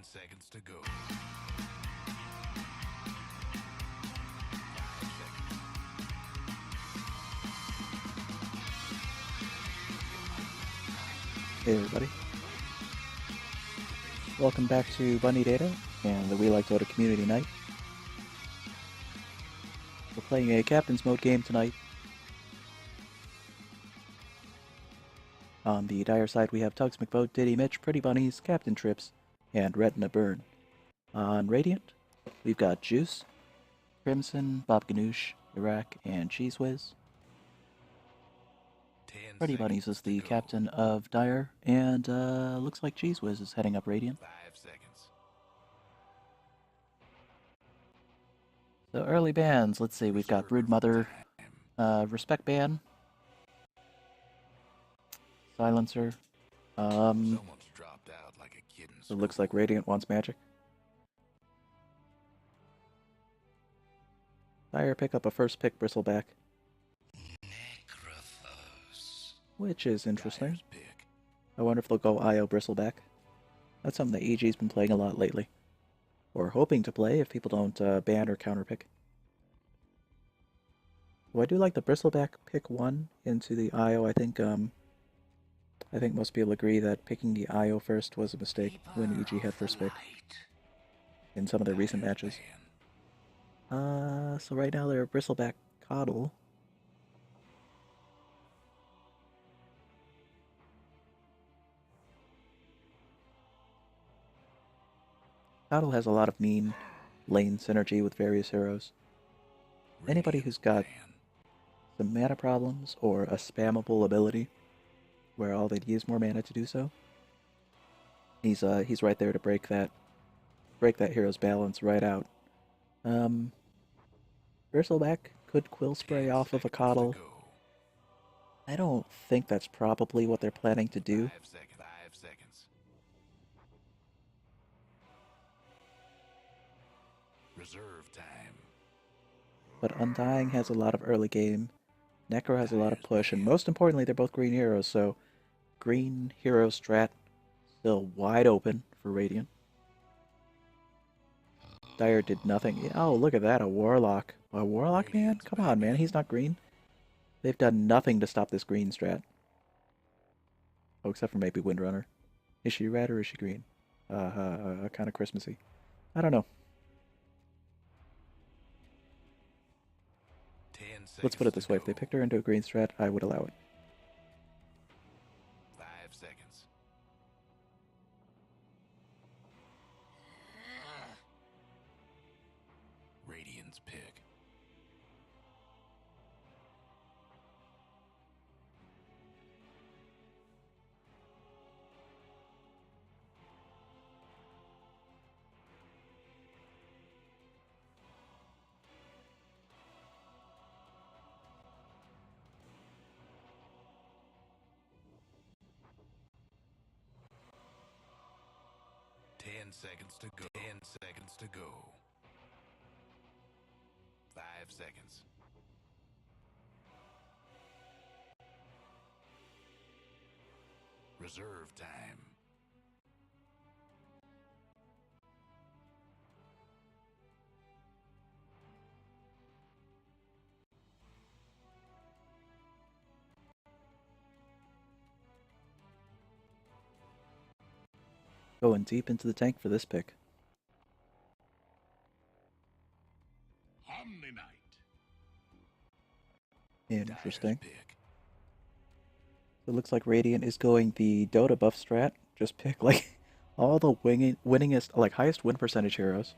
seconds to go. Hey everybody, welcome back to WeLikeDota and the WeLikeDota Community Night. We're playing a Captain's Mode game tonight. On the Dire side we have Tugs McVote, Diddy Mitch, Pretty Bunnies, Captain Trips, and Retina Burn. On Radiant, we've got Juice, Crimson, Bob Ganoush, Iraq, and Cheese Whiz. Pretty Bunnies is the captain of Dire, and looks like Cheese Whiz is heading up Radiant. 5 seconds. So early bans, let's see, we've got Broodmother, Respect Ban, Silencer. Someone's dropped out like a kid in It looks like Radiant wants magic. Dire pick up a first pick Bristleback, which is interesting. Dire's pick. I wonder if they'll go IO Bristleback. That's something that EG's been playing a lot lately. Or hoping to play if people don't ban or counterpick. Well, I do like the Bristleback pick 1 into the IO. I think most people agree that picking the IO first was a mistake when EG had first pick in some of their recent matches. So right now they're Bristleback Coddle. Coddle has a lot of mean lane synergy with various heroes. Anybody who's got some mana problems or a spammable ability where all they'd use more mana to do so, he's right there to break that hero's balance right out. Bristleback could Quill Spray off of a Coddle. I don't think that's probably what they're planning to do. 5 seconds. Reserve time. But Undying has a lot of early game. Necro has a lot of push, and most importantly, they're both green heroes, so green hero strat still wide open for Radiant. Dire did nothing. Oh, look at that, a Warlock. A Warlock, man? Come on, man, he's not green. They've done nothing to stop this green strat. Oh, except for maybe Windrunner. Is she red or is she green? Kind of Christmassy. I don't know. 10 seconds. Let's put it this way, if they picked her into a green strat, I would allow it. 5 seconds. Radiant's pick. Seconds to go. 10 seconds to go. 5 seconds. Reserve time. Going deep into the tank for this pick. Omni Knight. Interesting. Pick. It looks like Radiant is going the Dota buff strat. Just pick like all the winningest, like highest win percentage heroes.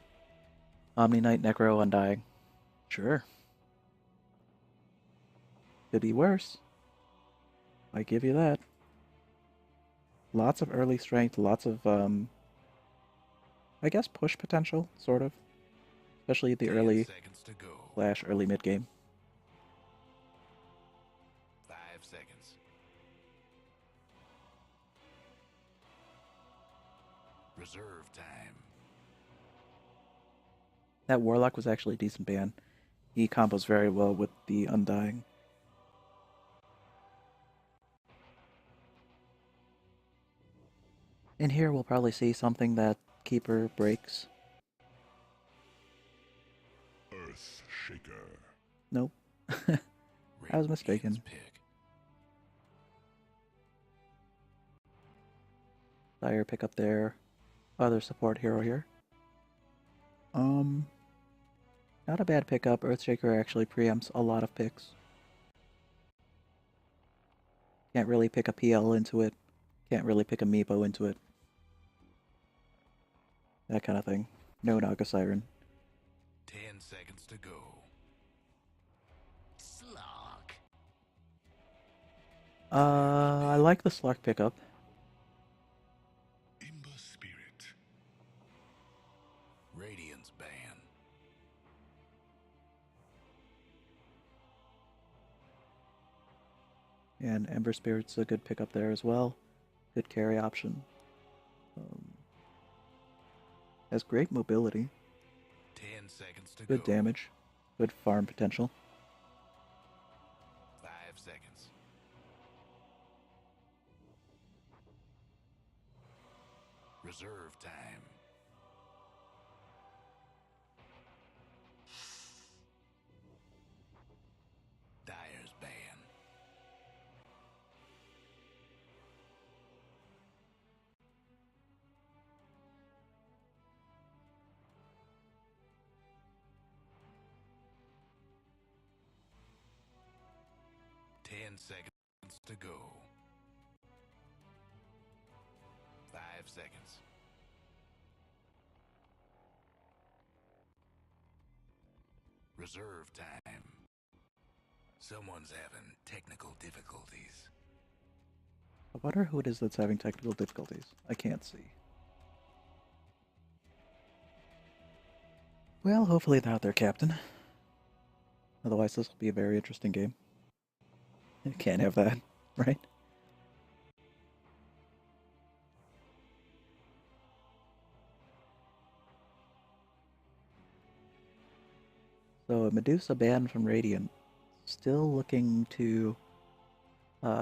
Omni Knight, Necro, Undying. Sure. Could be worse. I give you that. Lots of early strength, lots of, I guess push potential, sort of. Especially at the early / early mid game. 5 seconds. Reserve time. That Warlock was actually a decent ban. He combos very well with the Undying. In here we'll probably see something that Keeper breaks. Earth Shaker. Nope. I was mistaken. Pick. Dire pick up their other support hero here. Not a bad pickup. Earthshaker actually preempts a lot of picks. Can't really pick a PL into it. Can't really pick a Meepo into it. That kind of thing. No Naga Siren. 10 seconds to go. Slog. I like the Slark pickup. Imba Spirit. Radiance ban. And Ember Spirit's a good pickup there as well. Good carry option. Has great mobility. 10 seconds to Good go. damage. Good farm potential. 5 seconds. Reserve time. Dyer's ban. Ten seconds to go. 5 seconds. Reserve time. Someone's having technical difficulties. I wonder who it is that's having technical difficulties. I can't see. Well, hopefully not their captain. Otherwise, this will be a very interesting game. You can't have that, right? So, Medusa banned from Radiant. Still looking to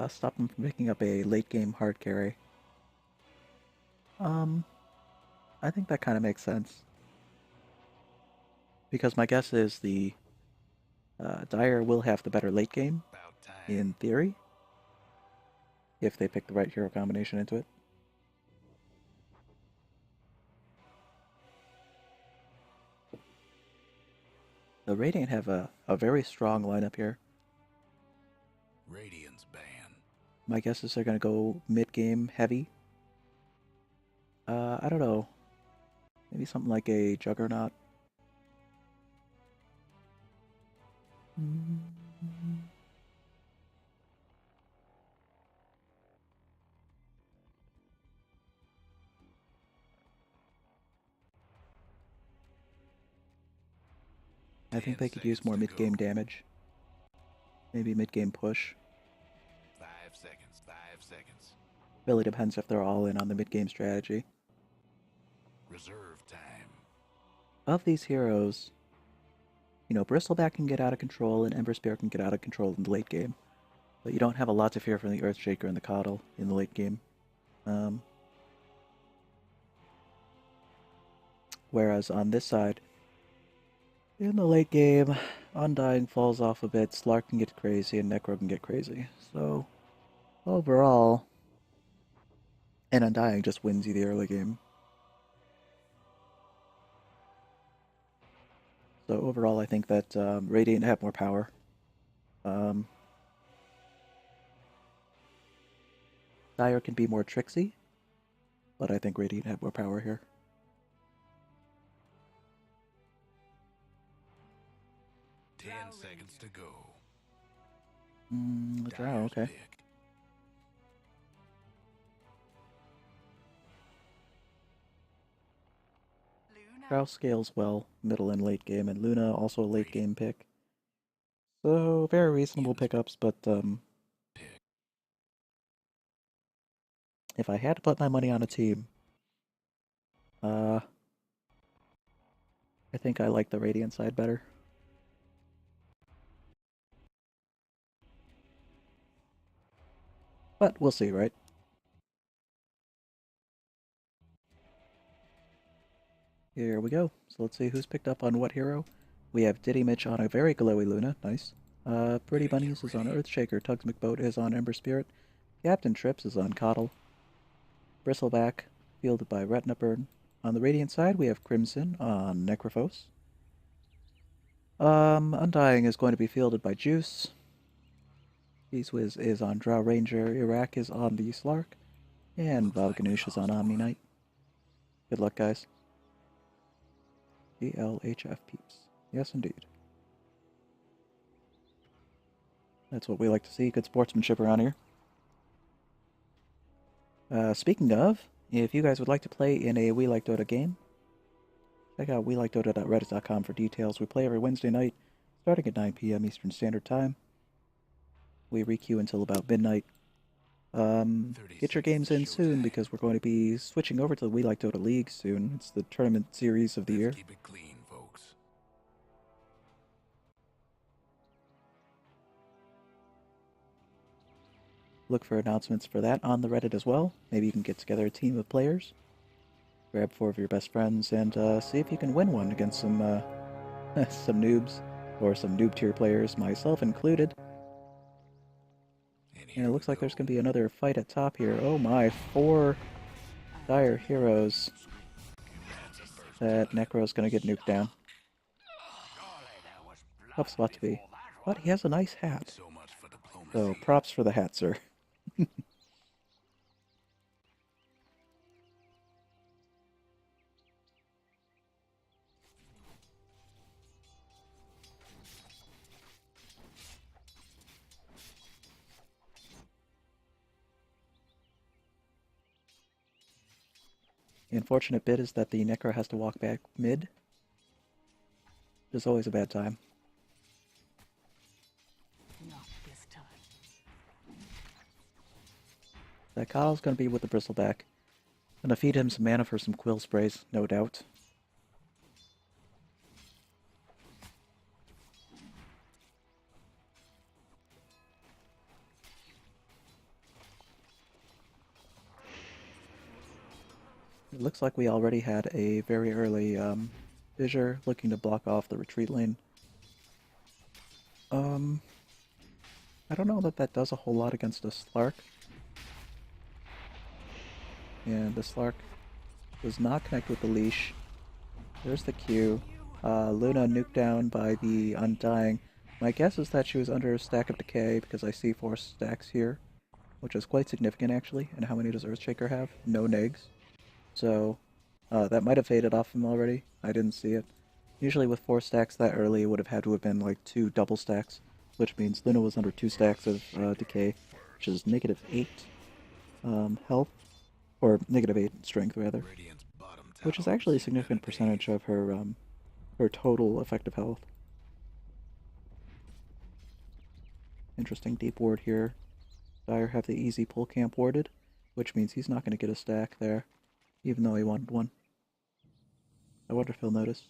stop him from picking up a late game hard carry. I think that kind of makes sense. Because my guess is the Dire will have the better late game, About time. in theory, if they pick the right hero combination into it. The Radiant have a very strong lineup here. Radiance ban. My guess is they're going to go mid-game heavy. I don't know. Maybe something like a Juggernaut. I think 10 they could use seconds more to mid-game go. damage. Maybe mid-game push. 5 seconds. 5 seconds. Really depends if they're all in on the mid-game strategy. Reserve time. Of these heroes, you know, Bristleback can get out of control and Ember Spirit can get out of control in the late game. But you don't have a lot to fear from the Earthshaker and the Coddle in the late game. Whereas on this side, in the late game, Undying falls off a bit, Slark can get crazy, and Necro can get crazy. So, overall, and Undying just wins you the early game. So overall, I think that Radiant have more power. Dire can be more tricksy, but I think Radiant have more power here. 10 seconds to go. The Drow, Dyer's okay. pick. Drow scales well, middle and late game, and Luna also a late game pick. So, very reasonable pickups, but Pick. if I had to put my money on a team, I think I like the Radiant side better. But we'll see, right? Here we go. So let's see who's picked up on what hero. We have Diddy Mitch on a very glowy Luna. Nice. Pretty Bunnies is on Earthshaker. Tugs McBoat is on Ember Spirit. Captain Trips is on Coddle. Bristleback, fielded by Retina Burn. On the Radiant side, we have Crimson on Necrophos. Undying is going to be fielded by Juice. Beastwiz is on Drow Ranger. Iraq is on the Slark. And Bob Ganoush is on Omni Knight. Good luck, guys. DLHF peeps. Yes, indeed. That's what we like to see. Good sportsmanship around here. Speaking of, if you guys would like to play in a We Like Dota game, check out WeLikeDota.reddit.com for details. We play every Wednesday night, starting at 9 p.m. Eastern Standard Time. We requeue until about midnight. Get your games in soon because we're going to be switching over to the We Like Dota League soon. It's the tournament series of the year. Keep it clean, folks. Look for announcements for that on the Reddit as well. Maybe you can get together a team of players, grab 4 of your best friends, and see if you can win one against some some noobs or some noob tier players, myself included. And it looks like there's going to be another fight at top here. Oh my, 4 dire heroes that Necro's going to get nuked down. Tough spot to be. But he has a nice hat. So props for the hat, sir. The unfortunate bit is that the Necro has to walk back mid. It's always a bad time. Not this time. That Kyle's gonna be with the Bristleback. Gonna feed him some mana for some quill sprays, no doubt. It looks like we already had a very early Fissure looking to block off the retreat lane. I don't know that that does a whole lot against a Slark. And the Slark does not connect with the leash. There's the Q. Luna nuked down by the Undying. My guess is that she was under a stack of decay because I see 4 stacks here, which is quite significant actually. And how many does Earthshaker have? No negs. So that might have faded off him already. I didn't see it. Usually with 4 stacks that early, it would have had to have been like 2 double stacks, which means Luna was under 2 stacks of decay, which is -8 health, or -8 strength rather, which is actually a significant percentage of her her total effective health. Interesting deep ward here. Dire have the easy pull camp warded, which means he's not going to get a stack there, even though he wanted one. I wonder if he'll notice.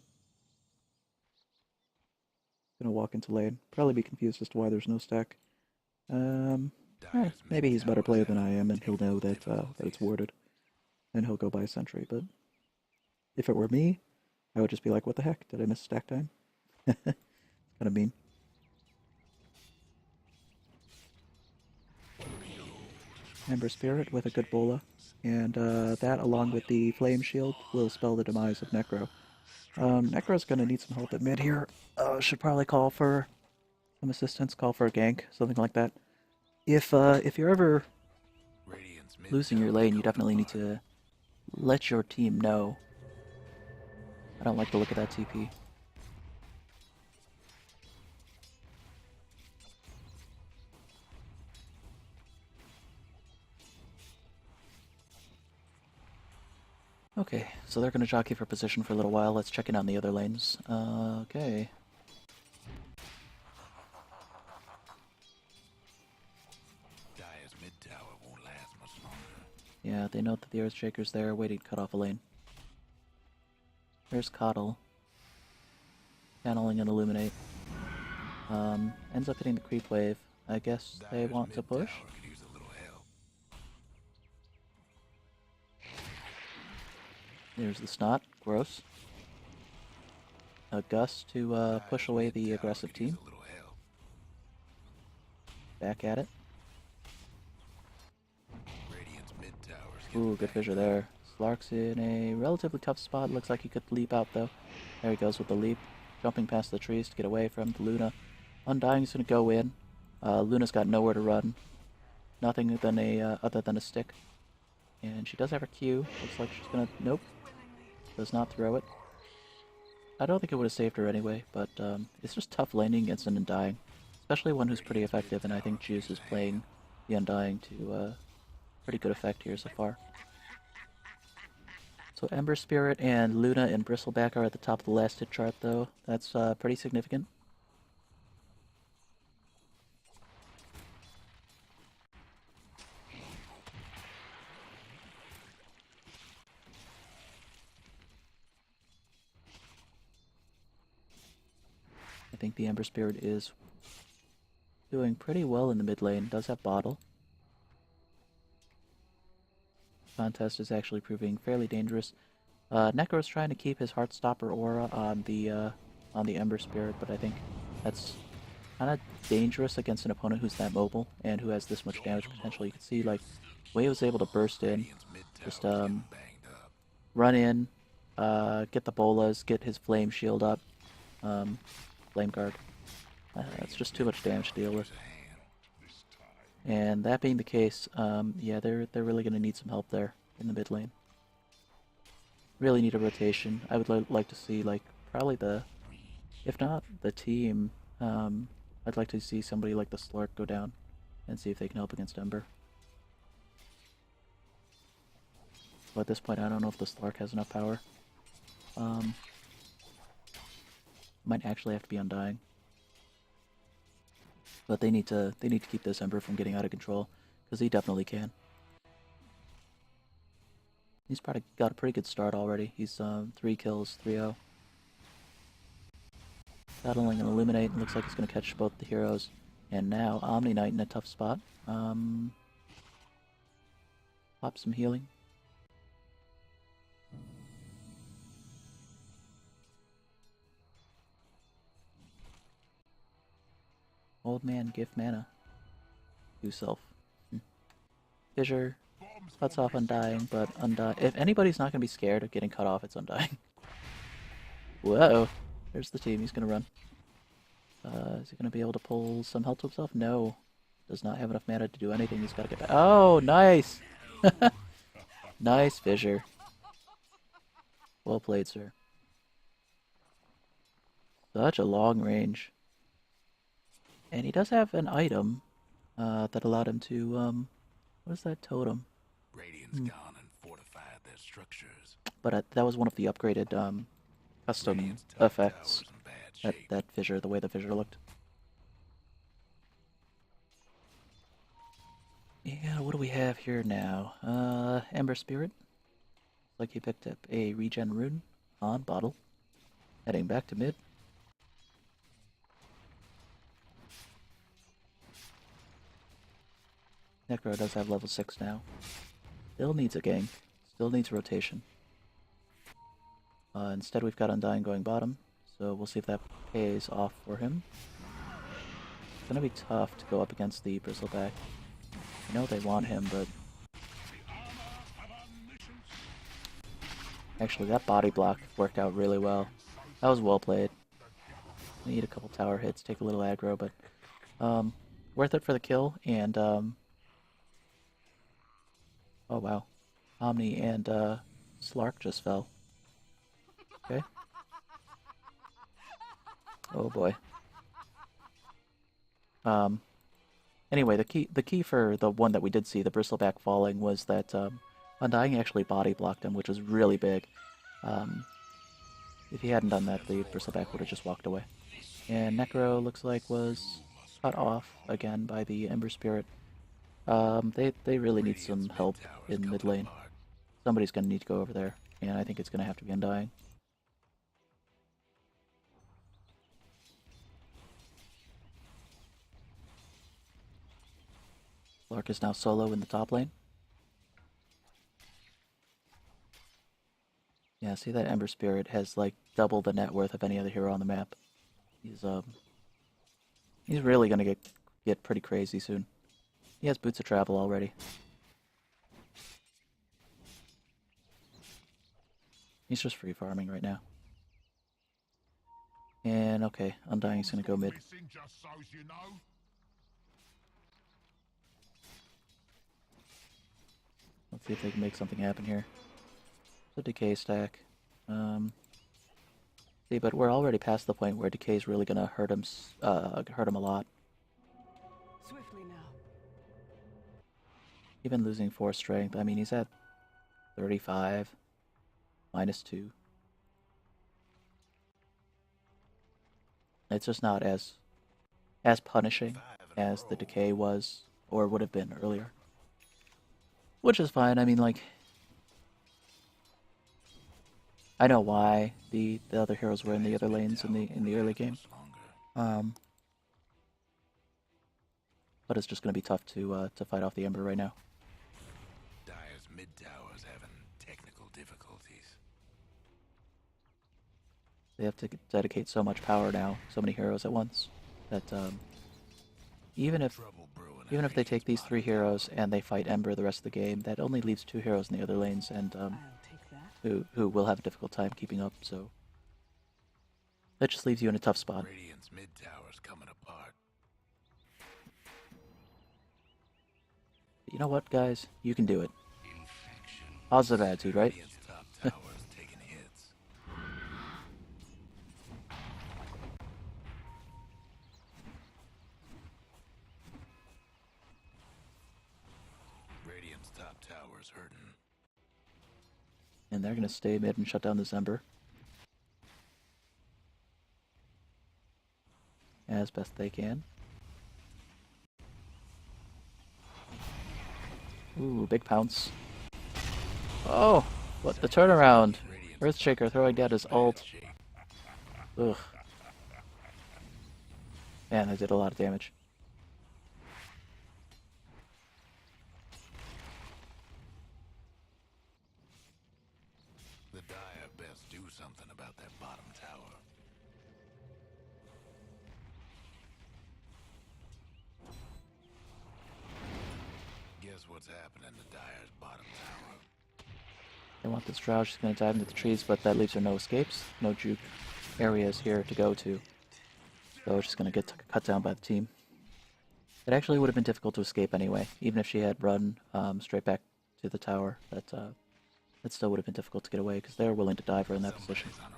Gonna walk into lane. Probably be confused as to why there's no stack. Maybe he's a better player than I am, and he'll know that that it's warded, and he'll go buy a sentry. But if it were me, I would just be like, "What the heck? Did I miss stack time?" Kind of mean. Ember Spirit with a good bola, and that, along with the Flame Shield, will spell the demise of Necro. Necro's gonna need some help at mid here. Should probably call for some assistance, call for a gank, something like that. If you're ever losing your lane, you definitely need to let your team know. I don't like the look of that TP. Okay, so they're going to jockey for position for a little while. Let's check in on the other lanes. Okay. Dire's mid tower won't last much longer. Yeah, they know that the Earthshaker's there, waiting to cut off a lane. There's Coddle. Channeling and Illuminate. Ends up hitting the creep wave. I guess they want to push. There's the Snot. Gross. a Gus to push away the aggressive team. Back at it. Ooh, good fissure there. Slark's in a relatively tough spot. Looks like he could leap out though. There he goes with the leap. Jumping past the trees to get away from the Luna. Undying's gonna go in. Luna's got nowhere to run. Nothing than other than a stick. And she does have her Q. Looks like she's gonna... Nope. Does not throw it. I don't think it would have saved her anyway, but it's just tough laning against an Undying. Especially one who's pretty effective, and I think Juice is playing the Undying to pretty good effect here so far. So Ember Spirit and Luna and Bristleback are at the top of the last hit chart though. That's pretty significant. I think the Ember Spirit is doing pretty well in the mid lane. Does have bottle. Contest is actually proving fairly dangerous. Necro's trying to keep his Heartstopper aura on the Ember Spirit, but I think that's kind of dangerous against an opponent who's that mobile and who has this much damage potential. You can see like Wei was able to burst in, just run in, get the bolas, get his flame shield up, flame guard. That's just too much damage to deal with. And that being the case, yeah, they're really going to need some help there in the mid lane. Really need a rotation. I would like to see, like, probably if not the team, I'd like to see somebody like the Slark go down and see if they can help against Ember. But at this point, I don't know if the Slark has enough power. Might actually have to be Undying. But they need to keep this Ember from getting out of control, because he definitely can. He's probably got a pretty good start already. He's 3 kills, 3-0. Battling and Illuminate, and looks like he's going to catch both the heroes. And now Omni Knight in a tough spot. Pop some healing. Old man, give mana. Do self. Fissure cuts off Undying, but if anybody's not going to be scared of getting cut off, it's Undying. Whoa! There's the team. He's going to run. Is he going to be able to pull some health to himself? No. Does not have enough mana to do anything. He's got to get back. Oh, nice! Nice fissure. Well played, sir. Such a long range. And he does have an item that allowed him to, what is that totem? Radiant's gone and fortified their structures. But that was one of the upgraded custom effects. That fissure, the way the fissure looked. Yeah, what do we have here now? Ember Spirit. Looks like he picked up a regen rune on bottle. Heading back to mid. Necro does have level 6 now. Still needs a gank. Still needs rotation. Instead we've got Undying going bottom, so we'll see if that pays off for him. It's gonna be tough to go up against the Bristleback. I know they want him, but... Actually, that body block worked out really well. That was well played. Need a couple tower hits, take a little aggro, but... worth it for the kill, and oh wow. Omni and Slark just fell. Okay. Oh boy. Anyway, the key for the one that we did see, the Bristleback falling, was that Undying actually body blocked him, which was really big. If he hadn't done that, the Bristleback would have just walked away. And Necro looks like was cut off again by the Ember Spirit. They really need some help in mid lane. Somebody's gonna need to go over there, and I think it's gonna have to be Undying. Lark is now solo in the top lane. Yeah, see that Ember Spirit has like double the net worth of any other hero on the map. He's really gonna get pretty crazy soon. He has Boots of Travel already. He's just free farming right now. And okay, Undying's gonna go mid. Missing just so's you know. Let's see if they can make something happen here. So Decay stack. See, but we're already past the point where Decay's really gonna hurt him a lot. Swiftly now. Even losing 4 strength, I mean he's at 35, -2. It's just not as punishing as the Decay was or would have been earlier. Which is fine. I mean, like, I know why the other heroes were in the other lanes in the early game. But it's just going to be tough to fight off the Ember right now. Dire's mid tower's having technical difficulties. They have to dedicate so much power now, so many heroes at once, that even if they take these 3 heroes and they fight Ember the rest of the game, that only leaves 2 heroes in the other lanes, and I'll take that. who will have a difficult time keeping up. So that just leaves you in a tough spot. Radiant's mid tower's coming apart. You know what, guys? You can do it. Positive attitude, right? Radiant's top tower's taking hits. Radiant's top tower's hurting. And they're going to stay mid and shut down this Ember as best they can. Ooh, big pounce. Oh, what the turnaround. Earthshaker throwing down his ult. Ugh. Man, I did a lot of damage. The Dire best do something about that bottom tower. Guess what's happening to Dire's bottom tower? They want this Drow. She's going to dive into the trees, but that leaves her no escapes, no juke areas here to go to. So she's going to get cut down by the team. It actually would have been difficult to escape anyway, even if she had run straight back to the tower. That still would have been difficult to get away because they're willing to dive her in that position. Somebody's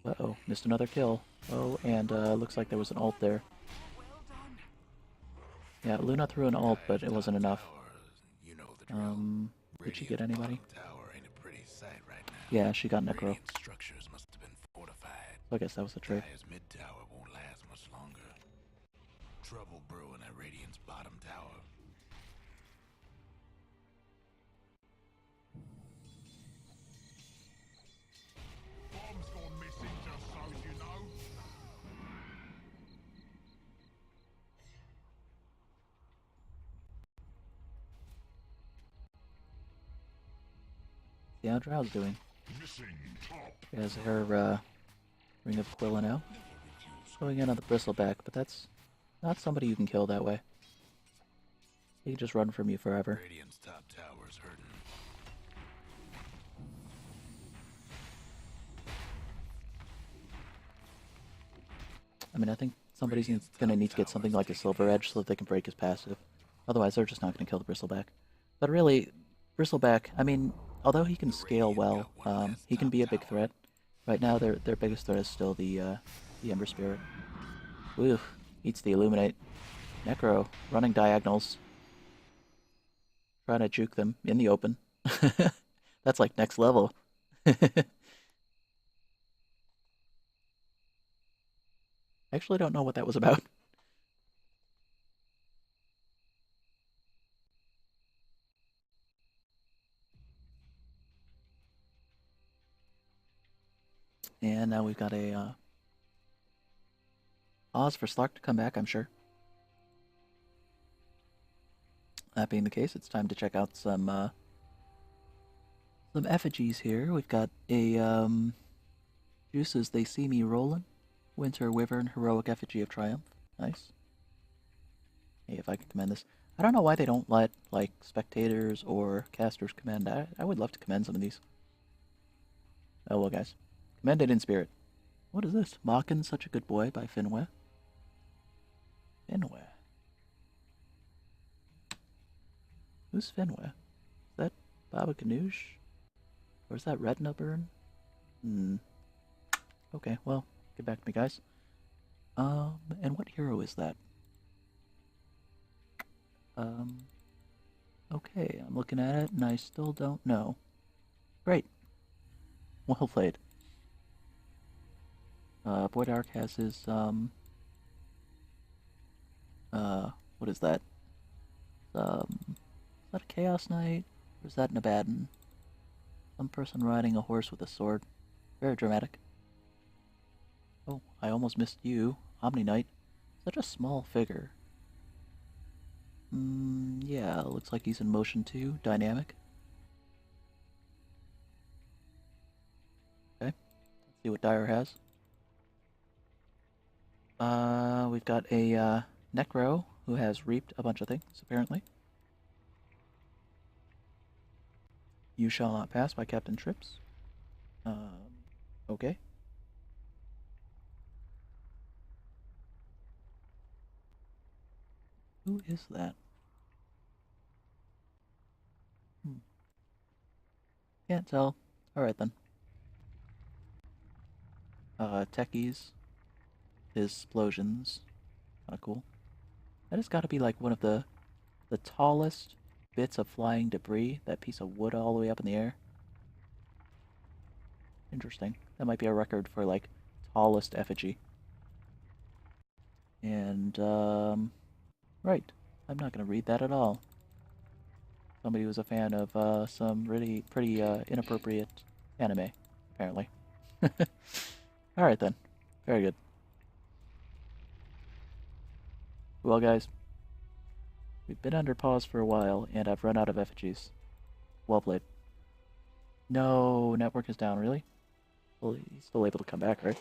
on a roll. Uh-oh, missed another kill. Oh, and looks like there was an ult there. Yeah, Luna threw an ult, but it wasn't enough. You know the drill. Did she get anybody? Bottom tower ain't a pretty sight right now. Yeah, she got Necro. Radiant structures must have been fortified. So I guess that was the trade. Dire's mid tower won't last much longer. Trouble brewing at Radiant's bottom tower. Bomb's gone missing just so's you know. See how Drow's doing. Missing top. She has her Ring of Aquila now. Going in on the Bristleback, but that's not somebody you can kill that way. He can just run from you forever. Radiant's top tower's hurting. I mean, I think somebody's gonna need to get something like a Silver Edge so that they can break his passive. Otherwise, they're just not gonna kill the Bristleback. But really, Bristleback, I mean, although he can scale well, he can be a big threat. Right now, their biggest threat is still the Ember Spirit. Oof, eats the Illuminate. Necro, running diagonals. Trying to juke them in the open. That's like next level. I actually don't know what that was about. And now we've got a pause for Slark to come back, I'm sure. That being the case, it's time to check out some Some effigies here. We've got a, Juices They See Me Rollin'. Winter Wyvern Heroic Effigy of Triumph. Nice. Hey, if I can commend this. I don't know why they don't let, like, spectators or casters commend. I would love to commend some of these. Oh, well, guys. Commended in spirit. What is this? Mockin' Such a Good Boy by Finwë. Finwë? Who's Finwë? Is that Baba Ganoush? Or is that Retina Burn? Okay, well, get back to me, guys. And what hero is that? Okay, I'm looking at it and I still don't know. Great. Well played. Boydark has his, what is that? Is that a Chaos Knight? Or is that an Abaddon? Some person riding a horse with a sword. Very dramatic. Oh, I almost missed you, Omni Knight. Such a small figure. Yeah, looks like he's in motion too. Dynamic. Okay, let's see what Dyer has. We've got a, Necro who has reaped a bunch of things, apparently. You Shall Not Pass by Captain Trips. Okay. Who is that? Can't tell. Alright then. Techies. His explosions. Kinda cool. That has gotta be like one of the tallest bits of flying debris. That piece of wood all the way up in the air. Interesting. That might be a record for like tallest effigy. And right. I'm not gonna read that at all. Somebody was a fan of some really pretty inappropriate anime, apparently. Alright then. Very good. Well guys, we've been under pause for a while and I've run out of effigies. Well played. No, network is down, really? Well, he's still able to come back, right?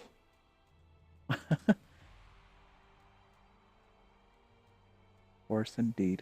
Worse indeed.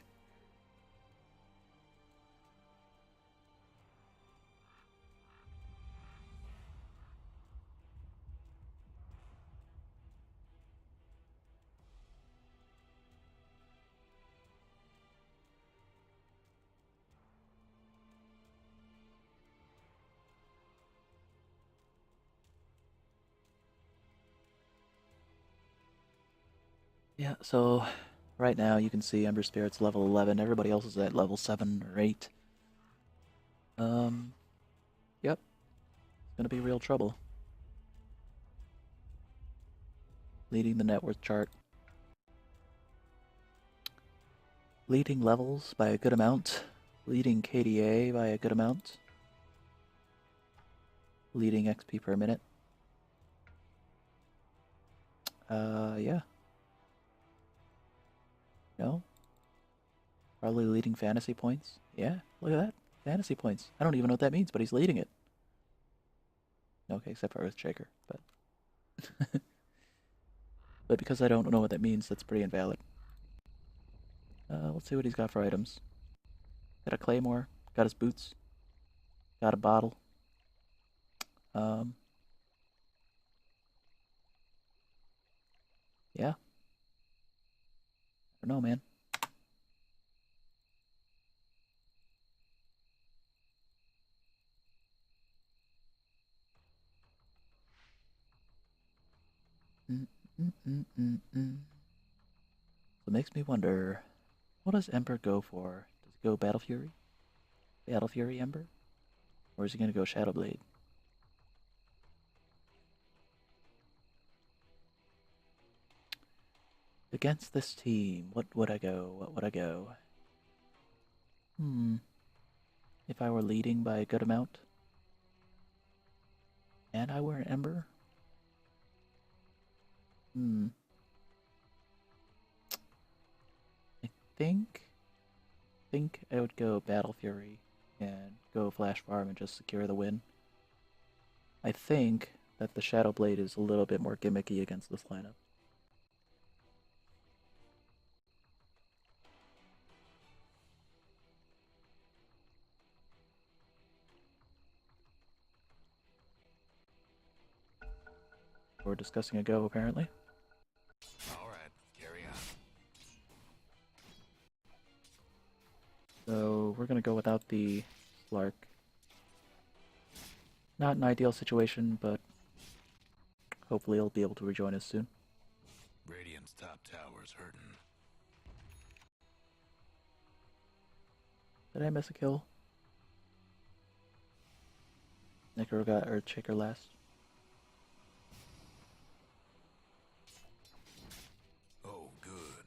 Yeah, so right now you can see Ember Spirit's level 11. Everybody else is at level 7 or 8. Yep. It's gonna be real trouble. Leading the net worth chart. Leading levels by a good amount. Leading KDA by a good amount. Leading XP per minute. Yeah. No? Probably leading fantasy points. Yeah, look at that. Fantasy points. I don't even know what that means, but he's leading it. Okay, except for Earthshaker, but... but because I don't know what that means, that's pretty invalid. Let's see what he's got for items. Got a claymore. Got his boots. Got a bottle. Yeah. I don't know, man. So it makes me wonder, what does Ember go for? Does he go Battle Fury? Battle Fury Ember? Or is he gonna go Shadow Blade? Against this team, what would I go? What would I go? If I were leading by a good amount, and I were an Ember? I think I would go Battle Fury. and go flash farm and just secure the win. I think that the Shadow Blade is a little bit more gimmicky against this lineup. We're discussing a go, apparently. Alright, carry on. So we're gonna go without the Slark. Not an ideal situation, but hopefully he'll be able to rejoin us soon. Radiant's top tower's hurting. Did I miss a kill? Necro got Earthshaker last. Oh, good.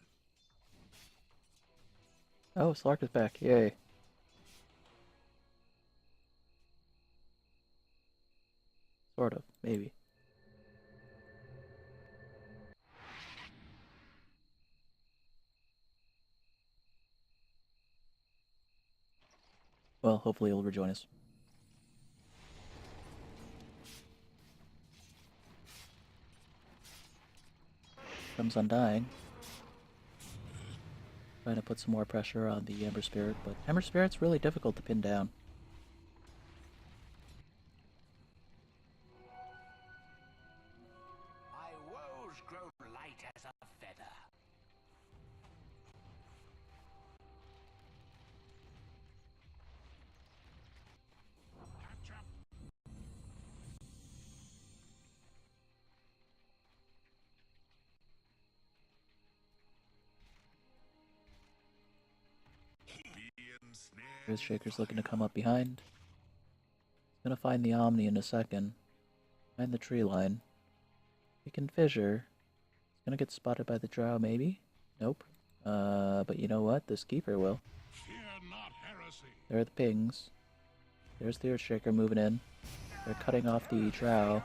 Oh, Slark is back. Yay. Sort of, maybe. Well, hopefully he'll rejoin us. Comes Undying. Trying to put some more pressure on the Ember Spirit, but Ember Spirit's really difficult to pin down. My woes grow light as a feather. Catch up. Being snared. Earthshaker's looking to come up behind. He's gonna find the Omni in a second. Find the tree line. He can fissure. He's gonna get spotted by the Drow, maybe? Nope. But you know what? This Keeper will. Fear not heresy. There are the pings. There's the Earthshaker moving in. They're cutting off the Drow.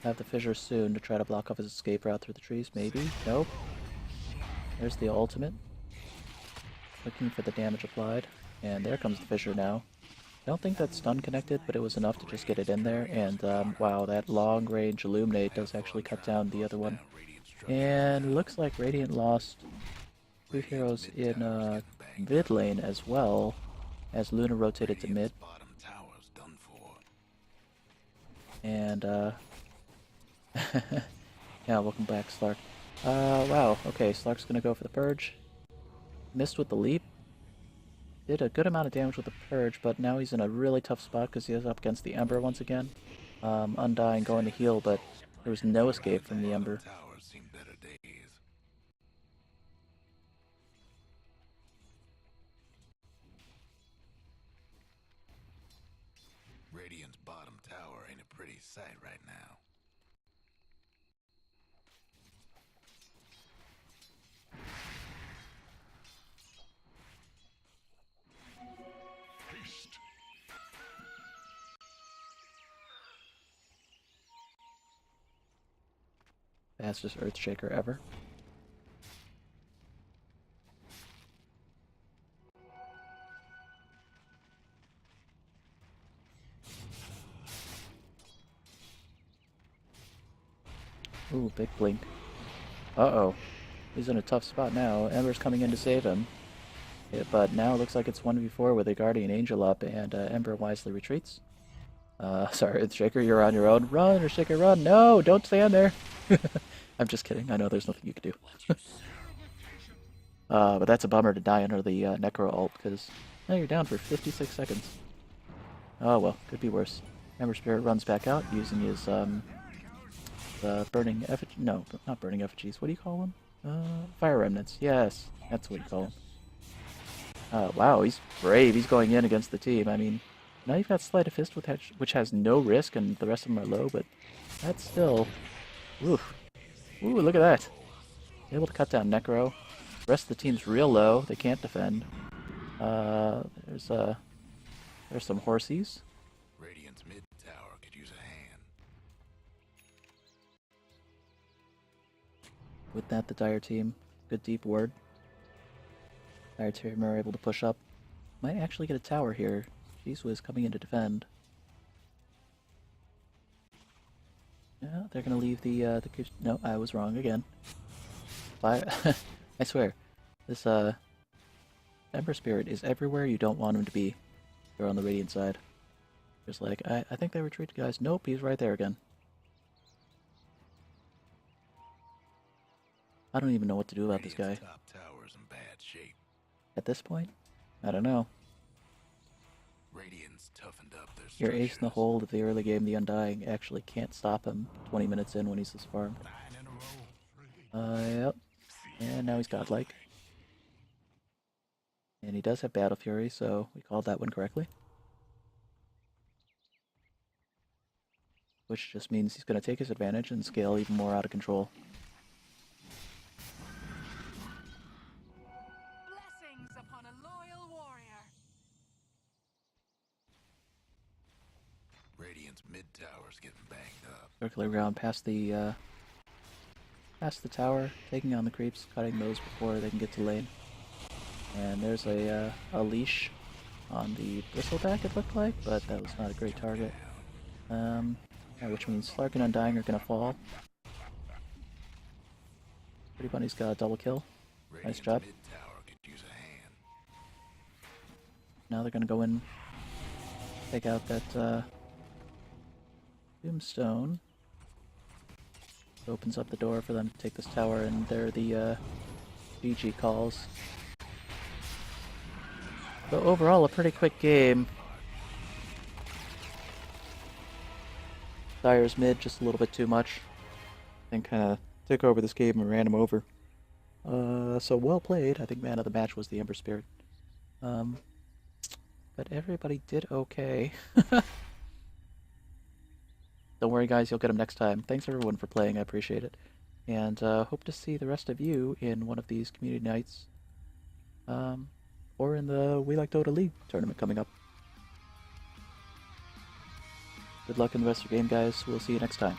Have the fissure soon to try to block off his escape route through the trees, maybe? Nope. There's the ultimate. Looking for the damage applied. And there comes the fissure now. I don't think that's stun connected, but it was enough to just get it in there. And wow, that long range Illuminate does actually cut down the other one. And looks like Radiant lost 2 heroes in mid lane as well, as Luna rotated to mid. Bottom tower's done for. And yeah, welcome back, Slark. Wow, okay, Slark's gonna go for the Purge. Missed with the leap. Did a good amount of damage with the Purge, but now he's in a really tough spot because he is up against the Ember once again. Undying going to heal, but there was no escape from the Ember. Towers seen better days. Radiant's bottom tower ain't a pretty sight right now. Haste. Fastest Earthshaker ever. Ooh, big blink. Uh-oh. He's in a tough spot now. Ember's coming in to save him. Yeah, but now it looks like it's 1v4 with a Guardian Angel up, and Ember wisely retreats. Sorry, Earthshaker, you're on your own. Run, Earthshaker, run! No, don't stand there! I'm just kidding. I know there's nothing you can do. But that's a bummer to die under the Necro ult, because now you're down for 56 seconds. Oh well, could be worse. Ember Spirit runs back out using his burning effigy. No, not burning effigies. What do you call them? Fire remnants. Yes, that's what you call them. Wow, he's brave. He's going in against the team. I mean, now you've got Sleight of Fist, which has no risk, and the rest of them are low, but that's still... Oof. Ooh, look at that. Able to cut down Necro. The rest of the team's real low. They can't defend. There's some horsies. Radiant's mid tower could use a hand. With that, the Dire team, good deep ward. Dire team are able to push up. Might actually get a tower here. Jisoo is coming in to defend. Yeah, they're gonna leave the creeps. No, I was wrong again. Fire. I swear, this Ember Spirit is everywhere you don't want him to be. They're on the Radiant side. Just like, I think they retreated, guys. Nope, he's right there again. I don't even know what to do about this guy. Top tower's in bad shape. At this point, I don't know. Radiant's toughened up their Your ace in the structures. hole of the early game, the Undying, actually can't stop him 20 minutes in when he's this farmed. 9 in a row. Yep. And now he's godlike. And he does have Battle Fury, so we called that one correctly. Which just means he's going to take his advantage and scale even more out of control. Blessings upon a loyal warrior. Radiant's mid tower's getting banged up. Circular around past the tower, taking on the creeps, cutting those before they can get to lane. And there's a leash on the Bristleback, it looked like, but that was not a great target. Which means Slark and Undying are gonna fall. Pretty Bunny's got a double kill. Nice job. Mid tower could use a hand. Now they're gonna go in, take out that Tombstone. Opens up the door for them to take this tower, and they're the GG calls. So overall, a pretty quick game. Dire's mid just a little bit too much. I think kind of took over this game and ran him over. So well played. I think man of the match was the Ember Spirit. But everybody did okay. Don't worry guys, you'll get them next time. Thanks everyone for playing, I appreciate it. And hope to see the rest of you in one of these community nights. Or in the WeLikeDota League tournament coming up. Good luck in the rest of your game, guys. We'll see you next time.